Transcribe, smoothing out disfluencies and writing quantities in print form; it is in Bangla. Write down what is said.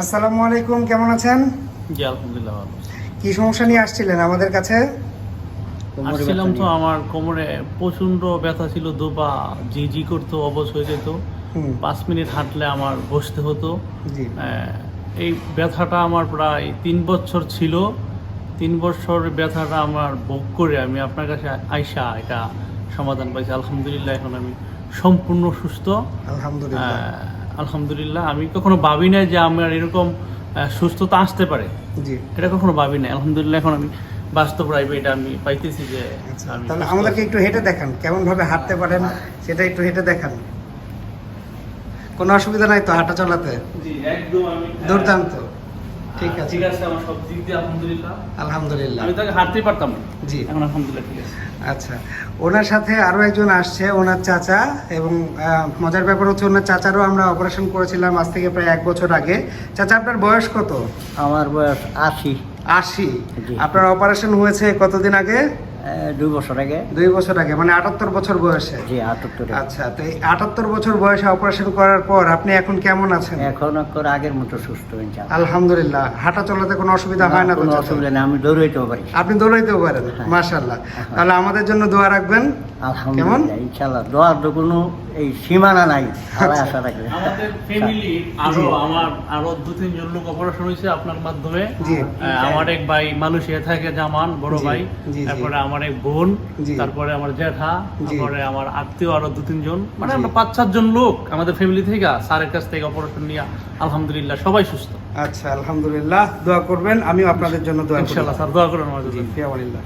আসসালামু আলাইকুম, কেমন আছেন? জি আলহামদুলিল্লাহ ভালো। কি সমস্যা নিয়ে আসছিলেন আমাদের কাছে? আসছিলাম তো আমার কোমরে প্রচণ্ড ব্যথা ছিল, দুপা জি করতো, অবশ হয়ে যেত। হুম, 5 মিনিট হাঁটলে আমার বসতে হতো। জি। এই ব্যথাটা আমার প্রায় 3 বছর ছিল। 3 বছর ব্যথাটা আমার ভোগ করে আমি আপনার কাছে আইসা এটা সমাধান পাইছি। আলহামদুলিল্লাহ এখন আমি সম্পূর্ণ সুস্থ। আলহামদুলিল্লাহ। আলহামদুলিল্লাহ আমি কখনো ভাবি নাই যে আমার এরকম সুস্থতা আসতে পারে, জি। এটা কখনো ভাবি নাই। আলহামদুলিল্লাহ এখন আমি বাস্তব লাইফে এটা আমি পাইতেছি যে আচ্ছা, আমি তাহলে সুস্থ আমাদেরকে আছি। একটু হেঁটে দেখান, কেমন ভাবে হাঁটতে পারেন সেটা একটু হেঁটে দেখান। কোনো অসুবিধা নাই তো হাঁটা চলাতে? জি একদম আমি দুর্দান্ত। ঠিক আছে। ঠিক আছে, আমার সব দিক দিয়ে আলহামদুলিল্লাহ। আলহামদুলিল্লাহ। আমি তাকে হাঁটতেই পারতাম না, জি। এখন আলহামদুলিল্লাহ ঠিক আছে। আচ্ছা, ওনার সাথে আরো একজন আসছে, ওনার চাচা। এবং মজার ব্যাপার হচ্ছে ওনার চাচারও আমরা অপারেশন করেছিলাম আজ থেকে প্রায় 1 বছর আগে। চাচা, আপনার বয়স কত? আমার বয়স 80। 80। জি। আপনার অপারেশন হয়েছে কতদিন আগে? 2 বছর আগে। 2 বছর আগে, মানে 78 বছর বয়সে। জি 78। আচ্ছা, তো এই 78 বছর বয়সে অপারেশন করার পর আপনি এখন কেমন আছেন? এখন করে আগের মতো সুস্থ ইনশাআল্লাহ। আলহামদুলিল্লাহ। হাঁটা চলাতে কোনো অসুবিধা হয় না তো? কোনো চাচা? অসুবিধা নেই, আমি দৌড়াইতেও পারি। আপনি দৌড়াইতেও পারেন? হ্যাঁ। মাশাআল্লাহ। তাহলে আমাদের জন্য দোয়া রাখবেন। আলহামদুলিল্লাহ ইনশাআল্লাহ। দোয়ার তো কোনো এই সীমানা নাই, আল্লাহ আশা রাখবে। আমাদের ফ্যামিলি আরো 2-3 জন লোক অপারেশন হয়েছে আপনার মাধ্যমে। জি। আমার এক ভাই মালয়েশিয়া থাকে, জামান বড় জি, ভাই। জি, জি। তারপরে আমার এক বোন, জি। তারপরে আমার জ্যাঠা, জি। তারপরে আমার আত্মীয় আরো 2-3 জন, মানে জি। আমরা 5-7 জন লোক আমাদের ফ্যামিলি থেকে স্যারের কাছ থেকে অপারেশন নিয়ে আলহামদুলিল্লাহ সবাই সুস্থ। আচ্ছা, আলহামদুলিল্লাহ। দোয়া করবেন, আমিও আপনাদের জন্য দোয়া করব। ইনশাআল্লাহ স্যার দোয়া করেন আমার জন্য। জি, ফি আমানিল্লাহ।